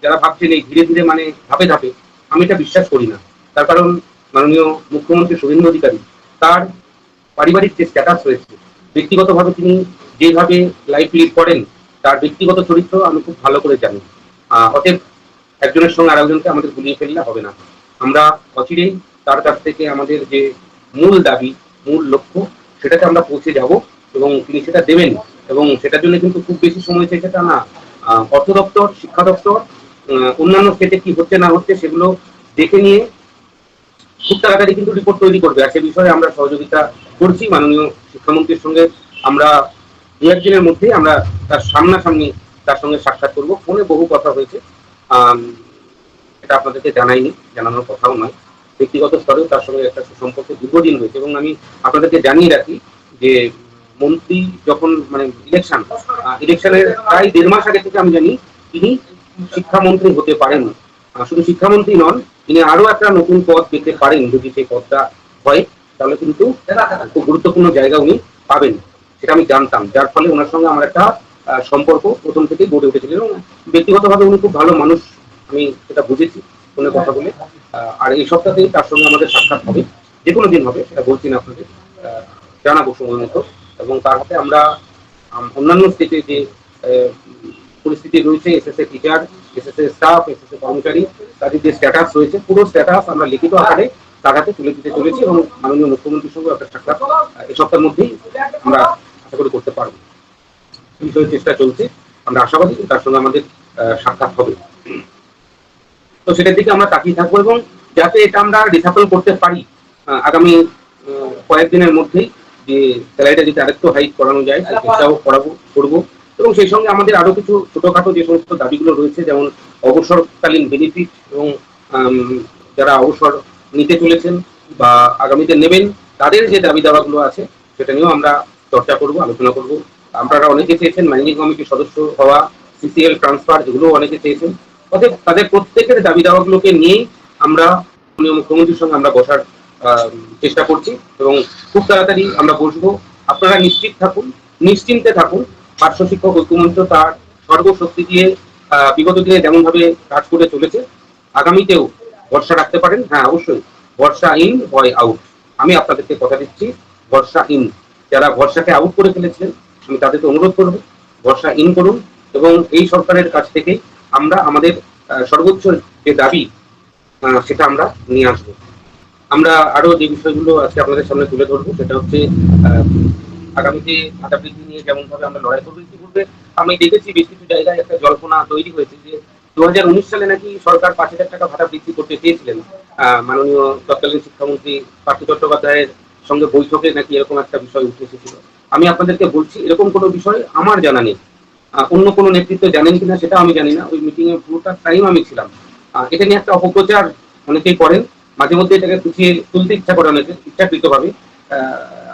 যারা ভাবছেন এই ধীরে ধীরে মানে ধাপে ধাপে, আমি এটা বিশ্বাস করি না। তার কারণ মাননীয় মুখ্যমন্ত্রী শুভেন্দু অধিকারী তার পারিবারিক যে স্ট্যাটাস রয়েছে, ব্যক্তিগতভাবে তিনি যেভাবে লাইফ লিড করেন, তার ব্যক্তিগত চরিত্র আমি খুব ভালো করে জানি। অতএব একজনের সঙ্গে আরেকজনকে আমাদের গুলিয়ে ফেললে হবে না। আমরা অচিরেই তার কাছ থেকে আমাদের যে মূল দাবি, মূল লক্ষ্য, সেটাতে আমরা পৌঁছে যাব এবং তিনি সেটা দেবেন। এবং সেটার জন্য কিন্তু খুব বেশি সময় চাইছে তা না। অর্থ দপ্তর, শিক্ষা দপ্তর, অন্যান্য স্টেটে কি হচ্ছে না হচ্ছে সেগুলো দেখে নিয়ে খুব তাড়াতাড়ি কিন্তু রিপোর্ট তৈরি করবে। আর সে বিষয়ে আমরা সহযোগিতা করছি মাননীয় শিক্ষামন্ত্রীর সঙ্গে। আমরা দু একদিনের মধ্যেই আমরা তার সামনাসামনি তার সঙ্গে সাক্ষাৎ করবো। ফোনে বহু কথা হয়েছে, এটা আপনাদেরকে জানাইনি, জানানোর কথাও নয়। ব্যক্তিগত স্তরেও তার সঙ্গে একটা সুসম্পর্ক দীর্ঘদিন হয়েছে। এবং আমি আপনাদেরকে জানিয়ে রাখি যে মন্ত্রী যখন মানে ইলেকশনের প্রায় 1.5 মাস আগে থেকে আমি জানি তিনি শিক্ষামন্ত্রী হতে পারেন। শুধু শিক্ষামন্ত্রী নন, তিনি আরো একটা নতুন পদ পেতে পারেন। যদি সেই পদটা হয় তাহলে কিন্তু খুব গুরুত্বপূর্ণ জায়গা উনি পাবেন, সেটা আমি জানতাম। যার ফলে ওনার সঙ্গে আমার একটা সম্পর্ক প্রথম থেকেই গড়ে উঠেছিল এবং ব্যক্তিগতভাবে উনি খুব ভালো মানুষ, আমি সেটা বুঝেছি ফোনে কথা বলে। আর এই সপ্তাহতেই তার সঙ্গে আমাদের সাক্ষাৎ হবে, যে কোনো দিন হবে, সেটা বলছি না আপনাদের, জানাবো সময় মতো। এবং তার হাতে আমরা অন্যান্য স্টেটে যে পরিস্থিতি রয়েছে, SSA teacher, SSA staff, SSA কর্মচারী, তাদের যে স্ট্যাটাস রয়েছে, পুরো স্ট্যাটাস আমরা লিখিত আকারে তার হাতে তুলে দিতে চলেছি এবং মাননীয় মুখ্যমন্ত্রীর সঙ্গে একটা সাক্ষাৎ এই সপ্তাহের মধ্যেই আমরা আশা করি করতে পারবো। এই বিষয়ে চেষ্টা চলছে, আমরা আশাবাদী তার সঙ্গে আমাদের সাক্ষাৎ হবে। তো সেটার দিকে আমরা তাকিয়ে থাকবো এবং যাতে এটা আমরা রিসাফল করতে পারি আগামী কয়েকদিনের মধ্যেই, যে স্যালারিটা যদি আরেকটু হাইক করানো যায় সেই চেষ্টাও করবো। এবং সেই সঙ্গে আমাদের আরো কিছু ছোটখাটো যে সমস্ত দাবিগুলো রয়েছে, যেমন অবসরকালীন বেনিফিট এবং যারা অবসর নিতে চলেছেন বা আগামীতে নেবেন তাদের যে দাবি দাওয়াগুলো আছে সেটা নিয়েও আমরা চর্চা করব, আলোচনা করব। আপনারা অনেকে চেয়েছেন ম্যানেজিং কমিটির সদস্য হওয়া, সিসিএল ট্রান্সফার, এগুলোও অনেকে চেয়েছেন। অতএব তাদের প্রত্যেকের দাবি দাওয়াগুলোকে নিয়েই আমরা মুখ্যমন্ত্রীর সঙ্গে আমরা বসার চেষ্টা করছি এবং খুব তাড়াতাড়ি আমরা বসবো। আপনারা নিশ্চিত থাকুন, নিশ্চিন্তে থাকুন। পার্শ্ব শিক্ষক ঐক্যমঞ্চ তার সর্বশক্তি দিয়ে বিগত দিনে যেমন ভাবে কাজ করে চলেছে, আগামীতেও ভরসা রাখতে পারেন। হ্যাঁ, অবশ্যই ভরসা ইন, ভয় আউট। আমি আপনাদেরকে কথা দিচ্ছি, ভরসা ইন। যারা ভরসাকে আউট করে ফেলেছিলেন আমি তাদেরকে অনুরোধ করব ভরসা ইন করুন এবং এই সরকারের কাছ থেকে আমরা আমাদের সর্বোচ্চ যে দাবি সেটা আমরা নিয়ে আসবো। আমরা আরো যে বিষয়গুলো আজকে আপনাদের সামনে তুলে ধরবো সেটা হচ্ছে আগামীতে ভাতা বৃদ্ধি নিয়ে যেমন ভাবে আমরা লড়াই করবো। ইতিপূর্বে আমি দেখেছি বেশ কিছু জায়গায় একটা জল্পনা তৈরি হয়েছে যে 2019 সালে নাকি সরকার 5,000 টাকা ভাতা বৃদ্ধি করতে চেয়েছিলেন। মাননীয় তৎকালীন শিক্ষামন্ত্রী পার্থ চট্টোপাধ্যায়ের সঙ্গে বৈঠকে নাকি এরকম একটা বিষয় উঠে এসেছিল। আমি আপনাদেরকে বলছি এরকম কোনো বিষয় আমার জানা নেই। অন্য কোনো নেতৃত্ব জানেন কিনা সেটা আমি জানি না, ওই মিটিং এ পুরোটা টাইম আমি ছিলাম। এটা নিয়ে একটা অপপ্রচার অনেকেই করেন, মাঝে মধ্যে এটাকে গুছিয়ে তুলতে ইচ্ছা করে অনেকে ইচ্ছাকৃতভাবে।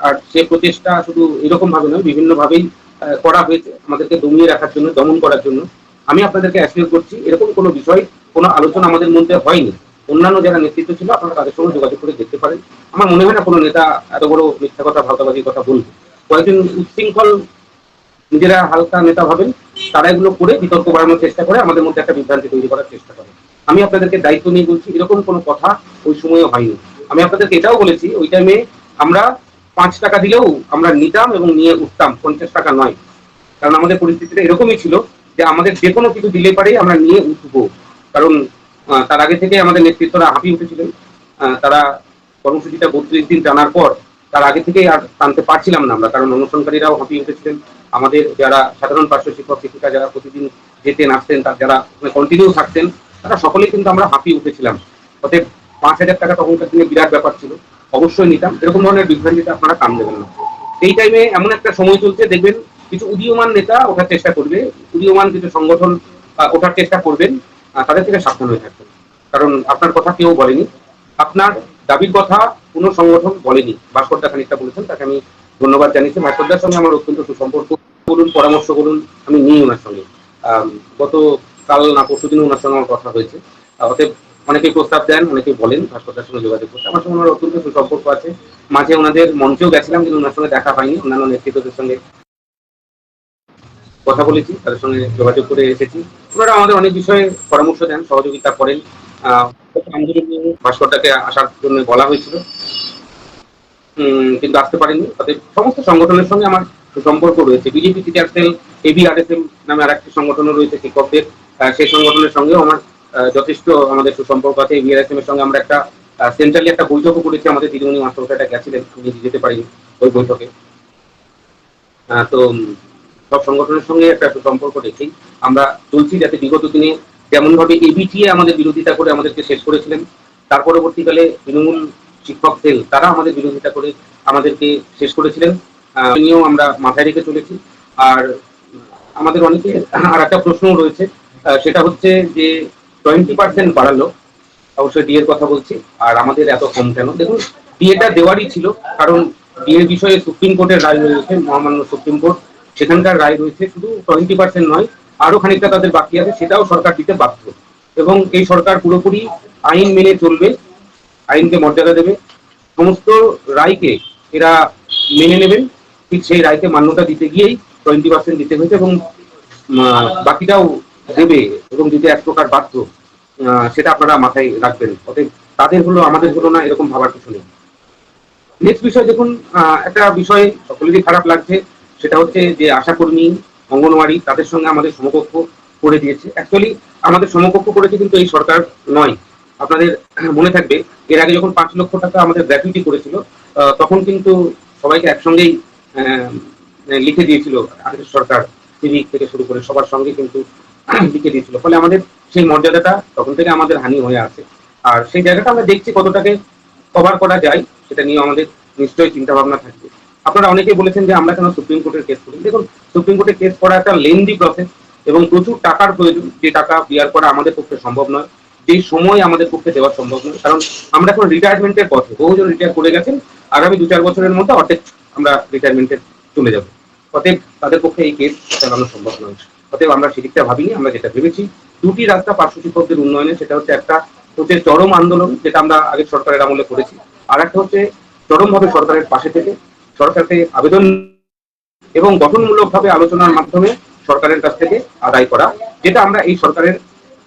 আর সে প্রচেষ্টা শুধু এরকম ভাবে নয়, বিভিন্ন ভাবেই করা হয়েছে আমাদেরকে দমিয়ে রাখার জন্য, দমন করার জন্য। আমি আপনাদেরকে অ্যাসিওর করছি এরকম কোনো বিষয়, কোনো আলোচনা আমাদের মধ্যে হয়নি। অন্যান্য যারা নেতৃত্ব ছিল আপনারা তাদের সঙ্গে যোগাযোগ করে দেখতে পারেন। আমার মনে হয় না কোনো নেতা এত বড় মিথ্যা কথা, ভাওতাবাজির কথা বলবে। কয়েকজন উচ্ছৃঙ্খল, নিজেরা হালকা নেতা ভাবেন, তারা এগুলো করে বিতর্ক বাড়ানোর চেষ্টা করে, আমাদের মধ্যে একটা বিভ্রান্তি তৈরি করার চেষ্টা করে। আমি আপনাদেরকে দায়িত্ব নিয়ে বলছি এরকম কোনো কথা ওই সময়ে হয়নি। আমি আপনাদেরকে এটাও বলেছি ওই টাইমে আমরা 5 টাকা দিলেও আমরা নিতাম এবং নিয়ে উঠতাম, 50 টাকা নয়। কারণ আমাদের পরিস্থিতিটা এরকমই ছিল যে আমাদের যে কোনো কিছু দিলে পারেই আমরা নিয়ে উঠবো। কারণ তার আগে থেকে আমাদের নেতৃত্বরা হাঁপিয়ে উঠেছিলেন। তারা কর্মসূচিটা 32 দিন টানার পর তার আগে থেকেই আর টানতে পারছিলাম না আমরা, কারণ অনুষ্ঠানকারীরাও হাঁপিয়ে উঠেছিলেন। আমাদের যারা সাধারণ পার্শ্ব শিক্ষক শিক্ষিকা যারা প্রতিদিন যেতেন আসতেন, তার যারা কন্টিনিউ থাকতেন, তারা সকলেই কিন্তু আমরা হাঁপিয়ে উঠেছিলাম। অতএব 5,000 টাকা তখনকার দিনে বিরাট ব্যাপার ছিল, অবশ্যই নিতাম। এরকম ধরনের বিভ্রান্তিতে আপনারা কান দেবেন না। এই টাইমে এমন একটা সময় চলছে, দেখবেন কিছু উদীয়মান নেতা ওঠার চেষ্টা করবে, উদীয়মান কিছু সংগঠন ওঠার চেষ্টা করবেন, তাদের থেকে সাবধান হয়ে থাকবেন। কারণ আপনার কথা কেউ বলেনি, আপনার দাবির কথা কোনো সংগঠন বলেনি। ভাস্করদা খানিকটা বলেছেন, তাকে আমি ধন্যবাদ জানিয়েছি। ভাস্করদার সঙ্গে আমার অত্যন্ত সুসম্পর্ক, বলুন পরামর্শ বলুন আমি নিই ওনার সঙ্গে। গত কাল না পরশু দিন ওনার সঙ্গে আমার কথা হয়েছে। অতএব অনেকেই প্রস্তাব দেন, অনেকেই বলেন ভাস্করদার সঙ্গে যোগাযোগ করতে। আমার সঙ্গে ওনার অত্যন্ত সুসম্পর্ক আছে। মাঝে ওনাদের মঞ্চেও গেছিলাম, কিন্তু ওনার সঙ্গে দেখা হয়নি। অন্যান্য নেতৃত্বদের সঙ্গে কথা বলেছি, তাদের সঙ্গে যোগাযোগ করে এসেছি ওনারা আমাদের অনেক বিষয়ে পরামর্শ দেন, সহযোগিতা করেন। আহ, আন্দোলনে ভাস্করটাকে আসার জন্য বলা হয়েছিল, কিন্তু আসতে পারেনি। তাদের সমস্ত সংগঠনের সঙ্গে আমার সুসম্পর্ক রয়েছে। বিজেপি টিচার সেল, ABRSM নামে আরেকটি সংগঠনও রয়েছে শিক্ষকদের, সেই সংগঠনের সঙ্গেও আমার যথেষ্ট আমাদের সুসম্পর্ক আছে। ABRSM এর সঙ্গে আমরা একটা সেন্ট্রালি একটা বৈঠকও করেছি, আমাদের দিদিমণি মাস্টারমশাইটা গেছিলেন, উনি যেতে পারিনি ওই বৈঠকে। তো সব সংগঠনের সঙ্গে একটা সুসম্পর্ক রেখেই আমরা চলছি, যাতে বিগত দিনে যেমনভাবে ABTA আমাদের বিরোধিতা করে আমাদেরকে শেষ করেছিলেন, তার পরবর্তীকালে তৃণমূল শিক্ষক সেল তারা আমাদের বিরোধিতা করে আমাদেরকে শেষ করেছিলেন, নিয়েও আমরা মাথায় রেখে চলেছি। আর আমাদের অনেকে আর একটা প্রশ্নও রয়েছে, সেটা হচ্ছে যে 20% বাড়ালো, অবশ্যই ডিএর কথা বলছি, আর আমাদের এত কম কেন? দেখুন, ডিএটা দেওয়ারই ছিল, কারণ ডিএর বিষয়ে সুপ্রিম কোর্টের রায় রয়েছে, মহামান্য সুপ্রিম কোর্ট, সেখানকার রায় রয়েছে। শুধু 20% নয়, আরো খানিকটা তাদের বাকি আছে, সেটাও সরকার দিতে বাধ্য। এবং এই সরকার পুরোপুরি আইন মেনে চলবে, আইনকে মর্যাদা দেবে, সমস্ত রায়কে এরা মেনে নেবেন। ঠিক সেই রায়কে মান্যতা দিতে গিয়েই 20% দিতে হয়েছে, এবং বাকিটাও দেবে এবং দিতে এক প্রকার বাধ্য। সেটা আপনারা মাথায় রাখবেন। অতএব তাদের হলো আমাদের হলো না, এরকম ভাবার কিছু নেই। নেক্সট বিষয় দেখুন, একটা বিষয় সকলেরই খারাপ লাগছে, সেটা হচ্ছে যে আশাকর্মী, অঙ্গনওয়াড়ি তাদের সঙ্গে আমাদের সমকক্ষ করে দিয়েছে। অ্যাকচুয়ালি আমাদের সমকক্ষ করেছে কিন্তু এই সরকার নয়। আপনাদের মনে থাকবে, এর আগে যখন 5 লক্ষ টাকা আমাদের গ্র্যাচুইটি করেছিল, তখন কিন্তু সবাইকে একসঙ্গেই লিখে দিয়েছিল আগের সরকার, সিভিক থেকে শুরু করে সবার সঙ্গে কিন্তু লিখে দিয়েছিল। ফলে আমাদের সেই মর্যাদাটা তখন থেকে আমাদের হানি হয়ে আছে। আর সেই জায়গাটা আমরা দেখছি কতটাকে কভার করা যায়, সেটা নিয়ে আমাদের নিশ্চয়ই চিন্তা ভাবনা থাকবে। আপনারা অনেকেই বলেছেন যে আমরা কেন সুপ্রিম কোর্টের কেস করি। দেখুন, সুপ্রিম কোর্টে কেস করা একটা লেন্দি প্রসেস এবং প্রচুর টাকার প্রয়োজন, যে টাকা বিয়ার করা আমাদের পক্ষে সম্ভব নয়, যে সময় আমাদের পক্ষে দেওয়া সম্ভব নয়। কারণ আমরা এখন রিটায়ারমেন্টের পথে, বহুজন রিটায়ার করে গেছেন, আগামী 2-4 বছরের মধ্যে অর্ধেক আমরা রিটায়ারমেন্টে চলে যাব। অতএব তাদের পক্ষে এই কেস চালানো সম্ভব নয়। অতএব আমরা সেদিকটা ভাবিনি। আমরা যেটা ভেবেছি, দুটি রাস্তা পার্শ্ব শিক্ষকদের উন্নয়নে, সেটা হচ্ছে একটা হচ্ছে চরম আন্দোলন, যেটা আমরা আগের সরকারের আমলে করেছি, আর একটা হচ্ছে চরমভাবে সরকারের পাশে থেকে সরকারকে আবেদন এবং গঠনমূলকভাবে আলোচনার মাধ্যমে সরকারের কাছ থেকে আদায় করা, যেটা আমরা এই সরকারের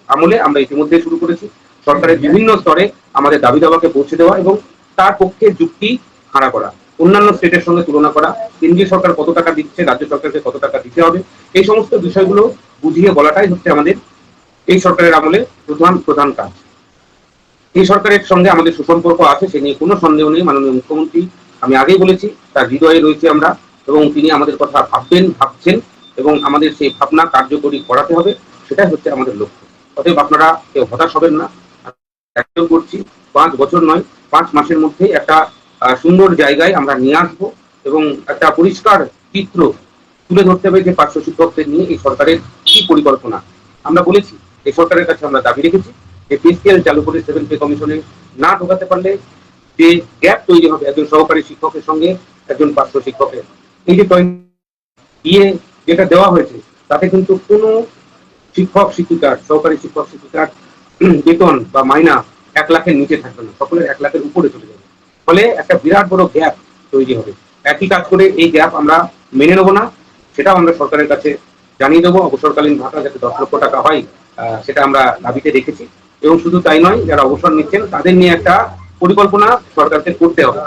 আমলে আমরা ইতিমধ্যে শুরু করেছি। সরকারের বিভিন্ন স্তরে আমাদের দাবি দাওয়াকে পৌঁছে দেওয়া এবং তার পক্ষে যুক্তি খাড়া করা, অন্যান্য স্টেটের সঙ্গে তুলনা করা, কেন্দ্রীয় সরকার কত টাকা দিচ্ছে, রাজ্য সরকারকে কত টাকা দিতে হবে, এই সমস্ত বিষয়গুলো বুঝিয়ে বলাটাই হচ্ছে আমাদের এই সরকারের আমলে প্রধান কাজ। এই সরকারের সঙ্গে আমাদের সুসম্পর্ক আছে, সে নিয়ে কোনো সন্দেহ নেই। মাননীয় মুখ্যমন্ত্রী, আমি আগেই বলেছি, তার হৃদয়ে রয়েছে আমরা, এবং তিনি আমাদের কথা ভাবছেন, এবং আমাদের সেই ভাবনা কার্যকরী করাতে হবে, সেটাই হচ্ছে আমাদের লক্ষ্য। অতএব আপনারা কেউ হতাশ হবেন না। একজন করছি 5 বছর নয়, 5 মাসের মধ্যে একটা সুন্দর জায়গায় আমরা নিয়ে আসবো, এবং একটা পরিষ্কার চিত্র তুলে ধরতে হবে যে পার্শ্ব শিক্ষকদের নিয়ে এই সরকারের কি পরিকল্পনা। আমরা বলেছি, এই সরকারের কাছে আমরা দাবি রেখেছি যে পে স্কেল চালু করে 7 পে কমিশনে না ঢোকাতে পারলে যে গ্যাপ তৈরি হবে একজন সহকারী শিক্ষকের সঙ্গে একজন পার্শ্ব শিক্ষকের, এই যে দিয়ে যেটা দেওয়া হয়েছে, তাতে কিন্তু কোনো শিক্ষক শিক্ষিকার, সহকারী শিক্ষক শিক্ষিকার বেতন বা মাইনা 1 লাখের নিচে থাকবে না, সকলের 1 লাখের উপরে চলে যাবে। ফলে একটা বিরাট বড় গ্যাপ তৈরি হবে। একই কাজ করে এই গ্যাপ আমরা মেনে নেবো না, সেটাও আমরা সরকারের কাছে জানিয়ে দেবো। অবসরকালীন ভাতা যাতে 10 লক্ষ টাকা হয়, সেটা আমরা দাবিতে রেখেছি। এবং শুধু তাই নয়, যারা অবসর নিচ্ছেন তাদের নিয়ে একটা পরিকল্পনা সরকারকে করতে হবে।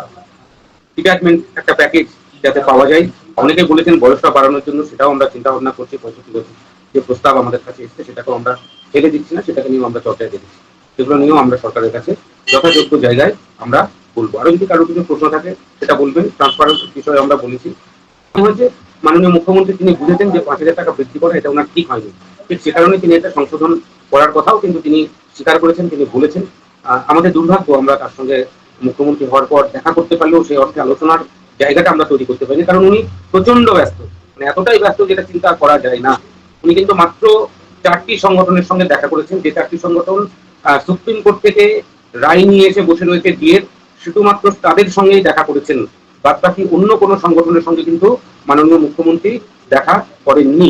রিটায়ারমেন্ট একটা প্যাকেজ যাতে পাওয়া যায়। অনেকে বলেছেন বয়সটা বাড়ানোর জন্য, সেটাও আমরা চিন্তা ভাবনা করছি। 65 বছর যে প্রস্তাব আমাদের কাছে এসছে, সেটাকেও আমরা ফেলে দিচ্ছি না, সেটাকে নিয়েও আমরা চর্চায় দিচ্ছি। সেগুলো নিয়েও আমরা সরকারের কাছে যথাযোগ্য জায়গায় আমরা বলবো। আরো যদি কারো কিছু প্রশ্ন থাকে সেটা বলবেন। ট্রান্সপারেন্স বিষয়ে আমরা বলেছি হয়েছে, মাননীয় মুখ্যমন্ত্রী তিনি বুঝেছেন যে 5,000 টাকা বৃদ্ধি করা এটা ওনার ঠিক হয়নি। ঠিক সে কারণে তিনি এটা সংশোধন করার কথাও কিন্তু তিনি স্বীকার করেছেন, তিনি বলেছেন। আমাদের দুর্ভাগ্য, আমরা তার সঙ্গে মুখ্যমন্ত্রী হওয়ার পর দেখা করতে পারলেও সেই অর্থে আলোচনার জায়গাটা আমরা তৈরি করতে পারিনি, কারণ উনি প্রচন্ড ব্যস্ত, মানে এতটাই ব্যস্ত যেটা চিন্তা করা যায় না। উনি কিন্তু মাত্র 4টি সংগঠনের সঙ্গে দেখা করেছেন, যে 4টি সংগঠন সুপ্রিম কোর্ট থেকে রায় নিয়ে এসে বসে রয়েছে ডিএর, শুধুমাত্র তাদের সঙ্গেই দেখা করেছেন। বাদ বাকি অন্য কোনো সংগঠনের সঙ্গে কিন্তু মাননীয় মুখ্যমন্ত্রী দেখা করেননি।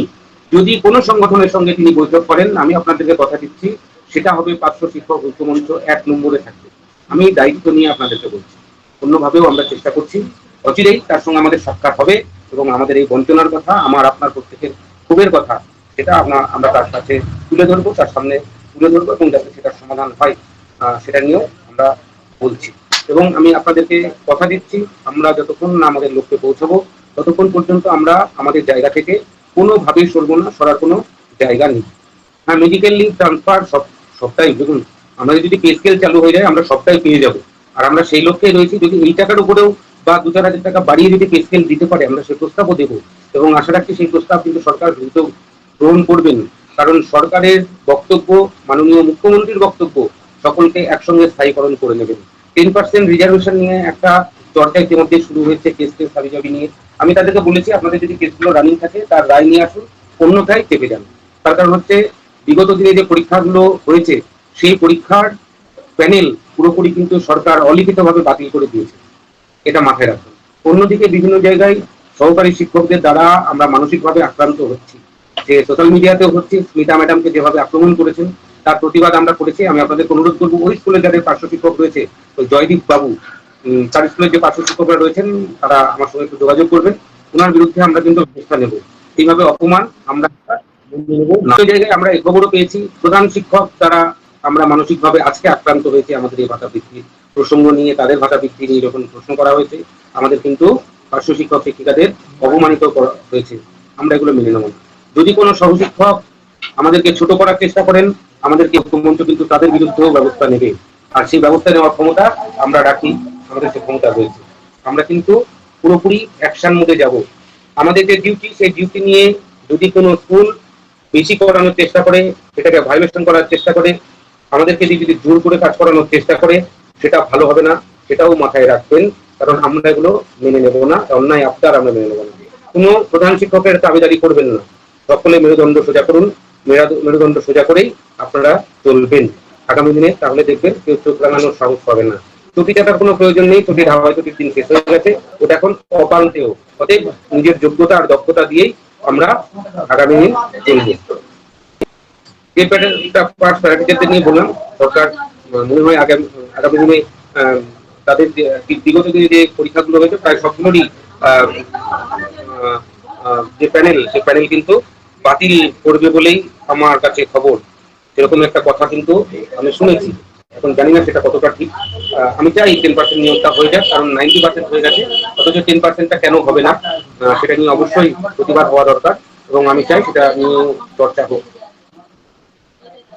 যদি কোনো সংগঠনের সঙ্গে তিনি বৈঠক করেন, আমি আপনাদেরকে কথা দিচ্ছি, সেটা হবে পার্শ্ব শিক্ষক ঐক্যমঞ্চ 1 নম্বরে থাকবে। আমি দায়িত্ব নিয়ে আপনাদেরকে বলছি, অন্যভাবেও আমরা চেষ্টা করছি। অচিরেই তার সঙ্গে আমাদের সাক্ষাৎ হবে এবং আমাদের এই বঞ্চনার কথা, আমার আপনার প্রত্যেকের ক্ষোভের কথা সেটা আমরা তার কাছে তুলে ধরবো, তার সামনে তুলে ধরবো, এবং যাতে সেটার সমাধান হয় সেটা নিয়েও আমরা বলছি। এবং আমি আপনাদেরকে কথা দিচ্ছি, আমরা যতক্ষণ না আমাদের লক্ষ্যে পৌঁছাবো ততক্ষণ পর্যন্ত আমরা আমাদের জায়গা থেকে কোনোভাবেই সরবো না, সরার কোনো জায়গা নেই। হ্যাঁ, মেডিকেল লিঙ্ক ট্রান্সফার সবটাই দেখুন, আমাদের যদি পে স্কেল চালু হয়ে যায় আমরা সবটাই পেয়ে যাব, আর আমরা সেই লক্ষ্যে রয়েছি। যদি এই টাকার উপরেও বা 2-4 হাজার টাকা বাড়িয়ে যদি পে স্কেল দিতে পারে আমরা সেই প্রস্তাবও দেবো, এবং আশা রাখছি সেই প্রস্তাব কিন্তু সরকার দ্রুত গ্রহণ করবেন। কারণ সরকারের বক্তব্য, মাননীয় মুখ্যমন্ত্রীর বক্তব্য সকলকে একসঙ্গে স্থায়ীকরণ করে নেবেন। 10% রিজার্ভেশন নিয়ে একটা চর্চা ইতিমধ্যে শুরু হয়েছে, কেস হাবিজাবি নিয়ে। আমি তাদেরকে বলেছি আপনাদের যদি কেসগুলো রানিং থাকে তার রায় নিয়ে আসুন, অন্যথায় চেপে যান। তার কারণ হচ্ছে বিগত দিনে যে পরীক্ষাগুলো হয়েছে সেই পরীক্ষার প্যানেল পুরোপুরি কিন্তু সরকার অলিখিতভাবে বাতিল করে দিয়েছে, এটা মাথায় রাখুন। অন্যদিকে বিভিন্ন জায়গায় সহকারী শিক্ষকদের দ্বারা আমরা মানসিকভাবে আক্রান্ত হচ্ছি, যে সোশ্যাল মিডিয়াতেও হচ্ছে। স্মিতা ম্যাডামকে যেভাবে আক্রমণ করেছেন তার প্রতিবাদ আমরা করেছি। আমি আপনাদের অনুরোধ করবো, ওই স্কুলে যাদের পার্শ্ব শিক্ষক রয়েছে, ওই জয়দীপ বাবু, তার স্কুলের যে পার্শ্ব শিক্ষকরা রয়েছেন তারা আমার সঙ্গে একটু যোগাযোগ করবেন, ওনার বিরুদ্ধে আমরা কিন্তু ব্যবস্থা নেব। এইভাবে অপমান আমরা জায়গায় আমরা খবরও পেয়েছি, প্রধান শিক্ষক তারা আমরা মানসিকভাবে আজকে আক্রান্ত হয়েছে আমাদের এই ভাতা বৃদ্ধির প্রসঙ্গ নিয়ে, তাদের ভাতা বৃদ্ধি নিয়ে যখন প্রশ্ন করা হয়েছে আমাদের কিন্তু পার্শ্ব শিক্ষক শিক্ষিকাদের অপমানিত করা হয়েছে। আমরা এগুলো মেনে নেব না। যদি কোনো সহশিক্ষক আমাদেরকে ছোট করার চেষ্টা করেন, আমাদেরকে মুখ্যমন্ত্রী কিন্তু তাদের বিরুদ্ধেও ব্যবস্থা নেবে, আর সেই ব্যবস্থা নেওয়ার ক্ষমতা আমরা রাখি, আমাদের সে ক্ষমতা রয়েছে। আমরা কিন্তু পুরোপুরি অ্যাকশন মোডে যাব। আমাদের যে ডিউটি সেই ডিউটি নিয়ে যদি কোনো স্কুল বেশি করানোর চেষ্টা করে, এটাকে ভায়োলেশন করার চেষ্টা করে, আমাদেরকে যদি জোর করে কাজ করানোর চেষ্টা করে, সেটা ভালো হবে না, সেটাও মাথায় রাখবেন। কারণ আমরা এগুলো মেনে নেব না, অন্যায় আবদার আমরা মেনে নেব না। কোনো প্রধান শিক্ষকের দাবিদারি করবেন না, সকলে মেরুদণ্ড সোজা করুন, মেরুদণ্ড সোজা করেই আপনারা চলবেন আগামী দিনে। তাহলে দেখবেন কেউ চোখ রাঙানোর সাহস পাবে না। চটি টাকার কোনো প্রয়োজন নেই, চটির হাওয়ায় চটির দিন শেষ হয়ে গেছে, ওটা এখন অপান্তেও। অতএব নিজের যোগ্যতা আর দক্ষতা দিয়েই আমরা আগামী দিন চলব। যে প্যারাটিচারদের নিয়ে বললাম, সরকার মনে হয় আগামী দিনে তাদের বিগত দিনে যে পরীক্ষাগুলো হয়েছে প্রায় সবগুলোরই যে প্যানেল, সে প্যানেল কিন্তু বাতিল করবে বলেই আমার কাছে খবর। সেরকম একটা কথা কিন্তু আমি শুনেছি, এখন জানি না সেটা কতটা ঠিক। আমি চাই 10% নিয়োগটা হয়ে যাক, কারণ 90% হয়ে গেছে, অথচ 10%টা কেন হবে না সেটা নিয়ে অবশ্যই প্রতিবাদ হওয়া দরকার, এবং আমি চাই সেটা নিয়ে চর্চা হোক।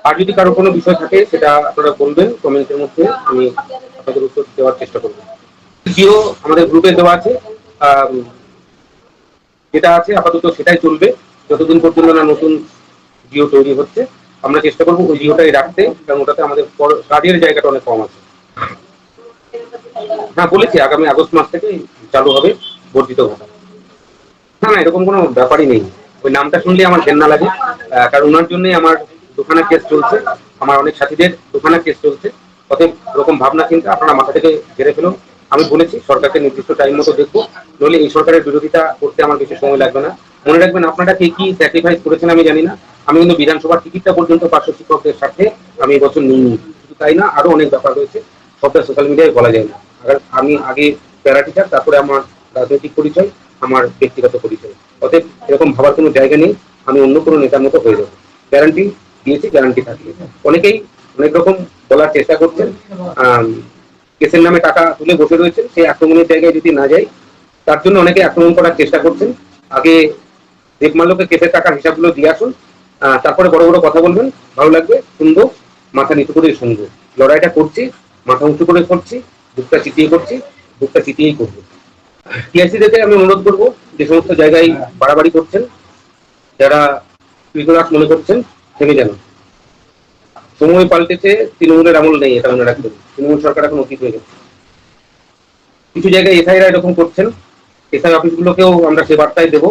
আর যদি কারো কোনো বিষয় থাকে সেটা আপনারা বলবেন কমেন্টের মধ্যে, আমি আপনাদের উত্তর দেওয়ার চেষ্টা করবো। জিও আমাদের গ্রুপে দেওয়া আছে, যেটা আছে আপাতত সেটাই চলবে যতদিন পর্যন্ত না নতুন জিও তৈরি হচ্ছে। আমরা চেষ্টা করবো ওই জিওটাই রাখতে, কারণ ওটাতে আমাদের কাজের জায়গাটা অনেক কম আছে। হ্যাঁ, বলেছি আগামী আগস্ট মাস থেকে চালু হবে বর্ধিত ভাতা। না না, এরকম কোনো ব্যাপারই নেই। ওই নামটা শুনলে আমার ঘেন্না লাগে, কারণ ওনার জন্যই আমার দোকানের কেস চলছে, আমার অনেক সাথীদের দোকানের কেস চলছে। অতএব এরকম ভাবনা চিন্তা আপনারা মাথা থেকে ঝেড়ে ফেলুন। আমি বলেছি সরকারকে নির্দিষ্ট টাইম মতো দেখবো, নইলে এই সরকারের বিরোধিতা করতে আমার বেশি সময় লাগবে না। মনে রাখবেন, আপনারা কে কি স্যাক্রিফাইস করেছেন আমি জানি না, আমি কিন্তু বিধানসভার টিকিটটা পর্যন্ত পার্শ্ব শিক্ষকদের সাথে আমি এবছর নিইনি। শুধু তাই না, আরো অনেক ব্যাপার রয়েছে, সবটা সোশ্যাল মিডিয়ায় বলা যায় না। আমি আগে প্যারা টিচার, তারপরে আমার রাজনৈতিক পরিচয়, আমার ব্যক্তিগত পরিচয়। অতএব এরকম ভাবার কোনো জায়গা নেই আমি অন্য কোনো নেতার মতো হয়ে যাবো। গ্যারান্টি দিয়েছি, গ্যারান্টি থাকবে। অনেকেই অনেক রকম বলার চেষ্টা করছেন, কেসের নামে টাকা তুলে বসে রয়েছেন, সেই আক্রমণের জায়গায় যদি না যায়, তার জন্য অনেকে আক্রমণ করার চেষ্টা করছেন। আগে দেবমাল্যকে কেসের টাকার হিসাবগুলো দিয়ে আসুন, তারপরে বড় বড় কথা বলবেন, ভালো লাগবে, শুনবো, মাথা নিচু করে শুনবো। লড়াইটা করছি, মাথা উঁচু করে করছি, বুকটা চিতিয়ে করছি, বুকটা চিতিয়েই করবো। টিআইসিদেরকে আমি অনুরোধ করবো, যে সমস্ত জায়গায় বাড়াবাড়ি করছেন, যারা কৃতদাস মনে করছেন, থেমে যান। সময় পাল্টেছে, তৃণমূলের আমল নেই, এটা মনে রাখবেন। তৃণমূল সরকার এখন অতীত হয়ে গেছে। কিছু জায়গায় এসআইরা এরকম করছেন, এসআই অফিসগুলোকেও আমরা সে বার্তায় দেবো।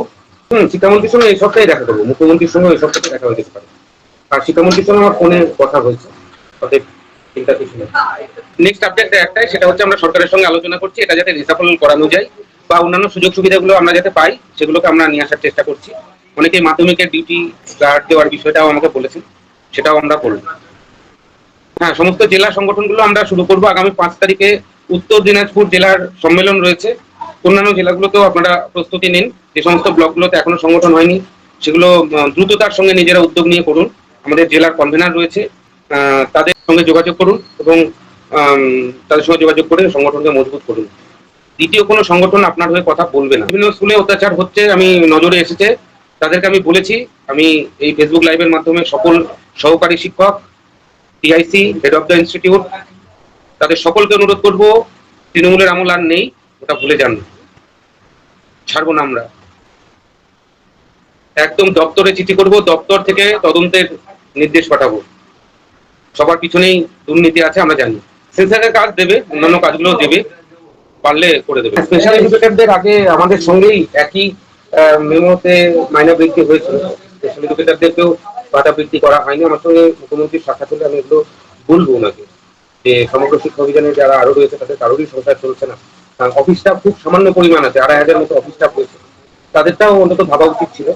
শিক্ষামন্ত্রীর সঙ্গে এই সপ্তাহে দেখা করবো, মুখ্যমন্ত্রীর সঙ্গে এই সপ্তাহে দেখা হয়ে যেতে পারে। আর শিক্ষামন্ত্রীর সঙ্গে আমার ফোনে কথা হয়েছে, অতএব চিন্তা কিছু নেই। নেক্সট আপডেট একটাই, সেটা হচ্ছে আমরা সরকারের সঙ্গে আলোচনা করছি এটা যাতে রিসাফল করানো যায়, বা অন্যান্য সুযোগ সুবিধাগুলো আমরা যাতে পাই, সেগুলোকে আমরা নিয়ে আসার চেষ্টা করছি। অনেকে মাধ্যমিকের ডিউটি গার্ড দেওয়ার বিষয়টাও আমাকে বলেছেন, সেটাও আমরা করব। হ্যাঁ, সমস্ত জেলা সংগঠনগুলো আমরা শুরু করবো আগামী 5 তারিখে। উত্তর দিনাজপুর জেলার সম্মেলন রয়েছে, অন্যান্য জেলাগুলোতেও আপনারা প্রস্তুতি নিন। যে সমস্ত ব্লকগুলোতে এখনো সংগঠন হয়নি সেগুলো দ্রুততার সঙ্গে নিজেরা উদ্যোগ নিয়ে করুন। আমাদের জেলার কনভেনার রয়েছে, তাদের সঙ্গে যোগাযোগ করুন এবং তাদের সঙ্গে যোগাযোগ করে সংগঠনকে মজবুত করুন। দ্বিতীয় কোনো সংগঠন আপনার হয়ে কথা বলবে না। বিভিন্ন স্কুলে অত্যাচার হচ্ছে, আমি নজরে এসেছে, তাদেরকে আমি বলেছি। আমি এই ফেসবুক লাইভের মাধ্যমে সকল সহকারী শিক্ষক, TIC, head of the institute, তাদের সকলকে অনুরোধ করব, তৃণমূলের আমল আর নেই, ওটা ভুলে যান না, ছাড়বো না আমরা। একদম দপ্তরে চিঠি করব, দপ্তর থেকে তদন্তের নির্দেশ পাঠাবো। সবার পিছনেই দুর্নীতি আছে আমরা জানি। সেন্সারের কাজ দেবে, অন্যান্য কাজগুলো দেবে, পারলে করে দেবে। স্পেশাল এডুকেটরদের আগে আমাদের সঙ্গেই একই মেমোতে মাইনে বৃদ্ধি হয়েছিল। স্পেশাল এডুকেটরদেরকেও ভাতা বৃদ্ধি করা হয়নি। আমার সঙ্গে মুখ্যমন্ত্রীর সাক্ষাৎ হলে আমি এগুলো বলবো ওনাকে, যে সমগ্র শিক্ষা অভিযানে যারা আরো রয়েছে তাদের কারোরই সংসার চলছে না। অফিস স্টাফ খুব সামান্য পরিমাণ আছে, 2,500 মতো অফিস স্টাফ রয়েছে, তাদেরটাও অন্তত ভাবা উচিত ছিল।